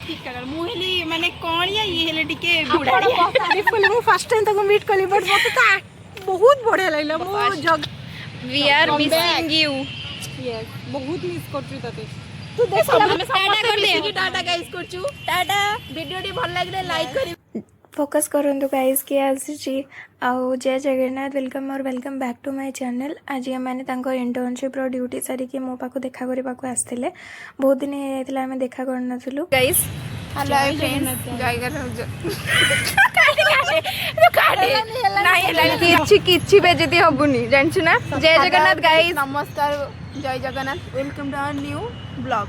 ଫିକା କର ମୁଁ ହେଲି ମାନେ କଣିଆ ଇଏ ହେଲେ ଟିକେ ବୁଢାଡିଆ तारीफ कली मु फर्स्ट टाइम तको मीट कली बट मते ता बहुत बढ़िया लागला मु जग we are missing you yes बहुत मिस करछु तते तू देख टाटा कर दे टाटा गाइस करछु टाटा वीडियो टी भल लागले लाइक करी फोकस करंतु गाइस के आसी आउ जय जगन्नाथ वेलकम और welcome back to my channel. आज मैंने इंटर्नशिप रो ड्यूटी सारिकी मो पाखु देखा करने आसते बहुत दिन होता आम देखा कर गाइस हेलो फ्रेंड्स जय किछि बेजती हबुनी जानछु ना। जय जगन्नाथ गाइस नमस्कार जय Jagannath welcome to our new blog.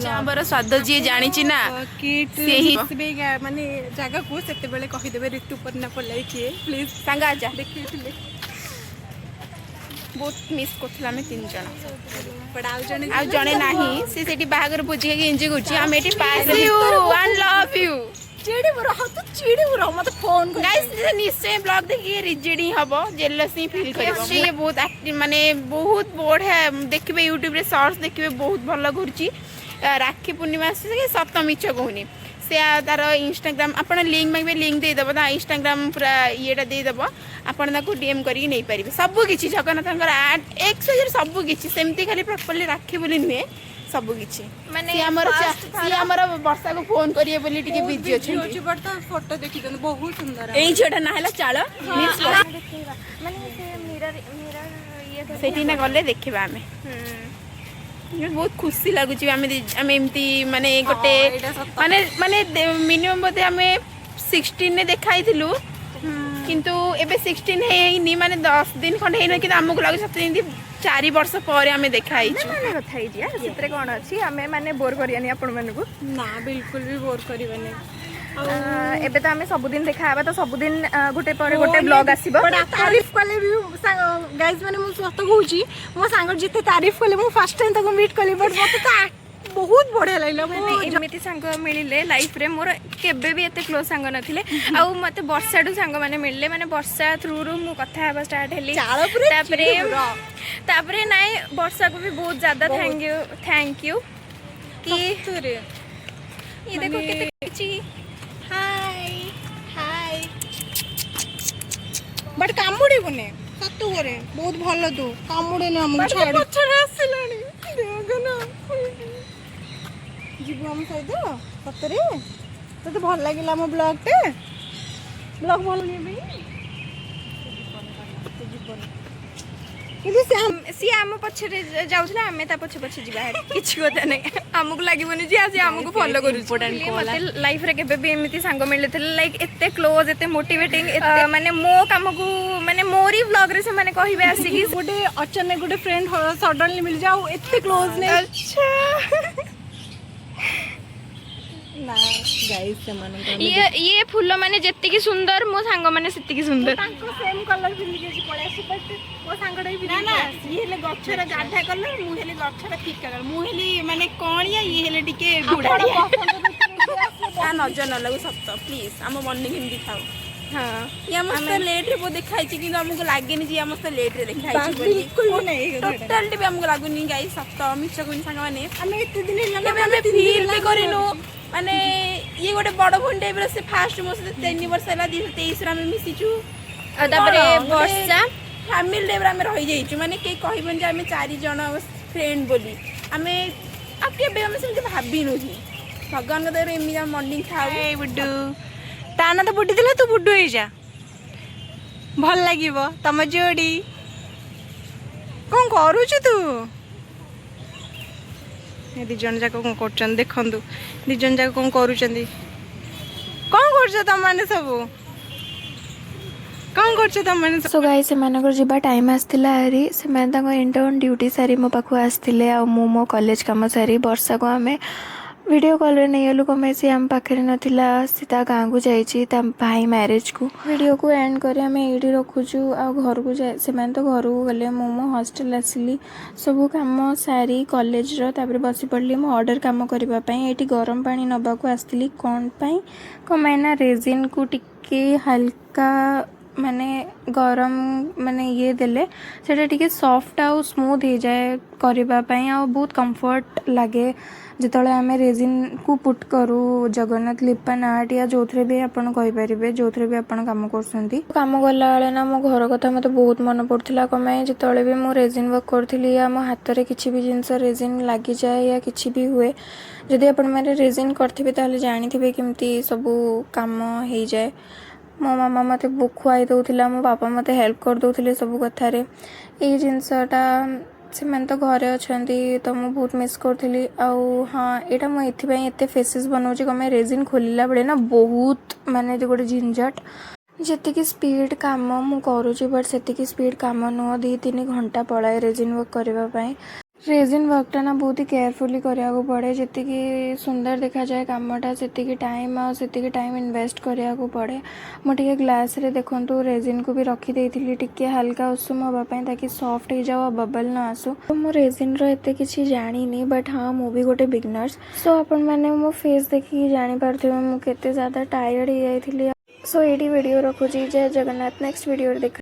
चांबर स्वाद जी जानिछि ना सेही माने जगह को सेते बेले कहि देबे ऋतुपर्णा पल्लाई किए प्लीज संगा आजा देखिथिले बहुत मिस करथला में तीन जण पडाउ जणे नाही से सेठी बाहागर भोजी के एन्जॉय करछि हम एठी पास यू एंड लव यू चिड़ी बुरा हो तो चिड़ी बुरा मत फोन कर गाइस निश्चय ब्लॉग देखिए रिजेडी हबो जेलसी फील करबो ये बहुत एक्टिव माने बहुत बढ़िया देखिबे यूट्यूब रे शॉर्ट्स देखिबे बहुत भलो करछि। राखी पूर्णिमा से सप्तम मिछ कहूनी से तार इंस्टाग्राम अपन लिंक मांगे लिंक दे देबो ता इंस्टाग्राम पूरा येटा दे देबो अपन ताको डीएम करी नै परिबे सब किछि जगन्नाथंकर ऐड 100 सब किछि सेमती खाली प्रॉपर्ली राखी बोली नुए सब किछि माने हमर वर्षा को फोन करिए बोली टिके बिजी अछि बट तो फोटो देखि दन बहुत सुंदर एई छोटा ना हला चाल माने से मिरर ये सेठी ना गले देखिबा हमें बहुत खुशी लगुच आम एमती माने गोटे माने माने मिनिमम बोधे आम 16 ने देखाई थिलु किंतु एबे 16 हेनी माने 10 दिन खंड हेन कि हमको लगु सत 4 वर्ष पर आम देखाई कथा हिजिया सितरे कोन अछि हमें माने बोर करियानी आपण मानकु ना बिल्कुल भी बोर करिवने एबे तो हमें सबुदिन देखा तो सबुदिन गोटे पर गोटे ब्लॉग आसीबो तारीफ कले भी गाइस माने मु सत कहूची मो सांग जिते तारीफ कले मु फर्स्ट टाइम तको मीट कली बट मते ता बहुत बढ़िया लागला एमिति सांग मिलिले लाइफ रे मोर केबे भी एते क्लोज सांग नथिले आ मते वर्षाडू सांग माने मिलले माने वर्षा थ्रू रू मु कथा हेबा स्टार्ट हेली तापरे नाइ वर्षा को भी बहुत ज्यादा थैंक यू कि ये देखो केते किछि हाय बट कामुड़ी बने सत्तू करे बहुत भलो तू कामुड़ी ने हमको छाड़ पछरे आसिलानी देखना जीव हम सहित सतरे तो भल लागिला हम ब्लॉग भल नहीं भाई सी आम पछरे जाउथला हमें ता पछ पछ जिबा है किछि कथा नै हमकु लागिबोनी जे आसी हमकु फॉलो करू मते लाइफ रे केबे भी एमिति संग मिलले थे लाइक एते क्लोज एते मोटिवेटिंग माने मो काम को माने मोरी व्लॉग रे से माने कहिबे आसी कि गोटे अचानक गोटे फ्रेंड सडनली मिल जाओ एते क्लोज नै अच्छा ना गाइस से माने ये फूल माने जत्ती की सुंदर मो सांग माने सेत्ती की सुंदर तांको सेम कलर पिन के पळे आसी बट मो सांगडे भी ना ना ये हेले गछरा गाढा कलर मु हेले गछरा फीका कलर मु हेली माने कणिया ये हेले टिके बुढाडिया आ नजर न लागो सत्त प्लीज हम मॉर्निंग हिंदी खाओ हां ये मस्त लेट रे वो दिखाई छी कि हमको लागेनी जी मस्त लेट रे दिखाई छी बिल्कुल भी नहीं टोटल भी हमको लागुनी गाइस सत्त मिछ कोन सांग माने हमें इतने दिन केबे हमें फील भी करिनो माने ये गोटे बड़ भन टाइप से फास्ट मो से 3 वर्ष हला 2023 रा में मिसिचू तापरे वर्षा फैमिली टाइप रा में रहि जाइचू माने के कहिबन जे हमें 4 जण फ्रेंड बोली हमें अब केबे हमें से भाबी नही भगवान के दर एमी मॉर्निंग खाओ ए बुड्डू ताना तो बुड्डी दिले तू बुड्डू हे जा भल लागिवो तम जोड़ी कोन करू छु तू ए दिजन जाक कोन करचन देखंदु दिजन जाक कोन करूचंदी कोन करछ तम माने सब कोन करछ तम माने सो गाइस से मानकर जिबा टाइम आस्तिला हरी से मैं ताको इंटर्न ड्यूटी सारी मो पाखु आस्तिले आ मो कॉलेज काम सारी वर्षा को हमें वीडियो कॉल रे नहीं हलु कमे से हम पाखरे नथिला सीता गाँ को जाइछि ता भाई मैरिज को वीडियो को एंड करे हमें एडी रखुछु आ घर को जाय से मैं तो घर को गले मो हॉस्टल आसिली सब काम सारी कॉलेज रो तापर बसी पड़ली मो ऑर्डर काम करबा पई एटी गरम पानी नबा को आस्तिली कोन पई कमेना रेजिन को टिके हल्का माने गरम माने ये देले सेटा टिके सॉफ्ट आउ स्मूथ हो जाए करबा पई आ बहुत कंफर्ट लागे जितले आम रेजिन को पुट करूँ जगन्नाथ लिपन आर्ट या जो भी आपन कहि परिबे जो भी आपन काम करसंती काम गला बेले ना मो घर कथा मते बहुत मन पड़थिला कमाय जितले भी मो रेजिन वर्क करथिली या मो हाथ रे किछि भी जिंस रेजिन लागी जाए या किछि भी हुए जदि आपन माने रेजिन करथिबे ताले जानिथिबे केमती सब काम हो जाए। मो मामा मते बुक खुआई दउथिला मो पापा मते हेल्प कर दउथिले सब कथारे ए जिनसटा से मैंने तो घरे अच्छी तो मुझे बहुत मिस करी आउ हाँ यहाँ मुझे एत फेसेस बनाऊँ कम रेजिन खोलला बेले ना बहुत माने जो गोटे झंझट जी स्पीड काम मु करुँची बट से स्पीड काम नुह 2-3 घंटा पलाए रेजिन वर्क करने रेजिन वर्कटा ना बहुत ही केयरफुली करा पड़े जी सुंदर देखा जाए कामटा से टाइम आती टाइम इन्वेस्ट करा पड़े मुझे ग्लास रे देखूँ रेजिन को भी रखीदे टिके हल्का उषुम हाँपाई ताकि सॉफ्ट हो जाओ बबल न आसू तो मो रेजिन रो किसी जानी बट हाँ मु भी गोटे बिगनर्स सो आपण मैंने मो फेस देखिए जानीपारे मुझे ज़्यादा टायर्ड हो जाती सो ये वीडियो रखुची। जय जगन्नाथ नेक्स्ट वीडियो देख।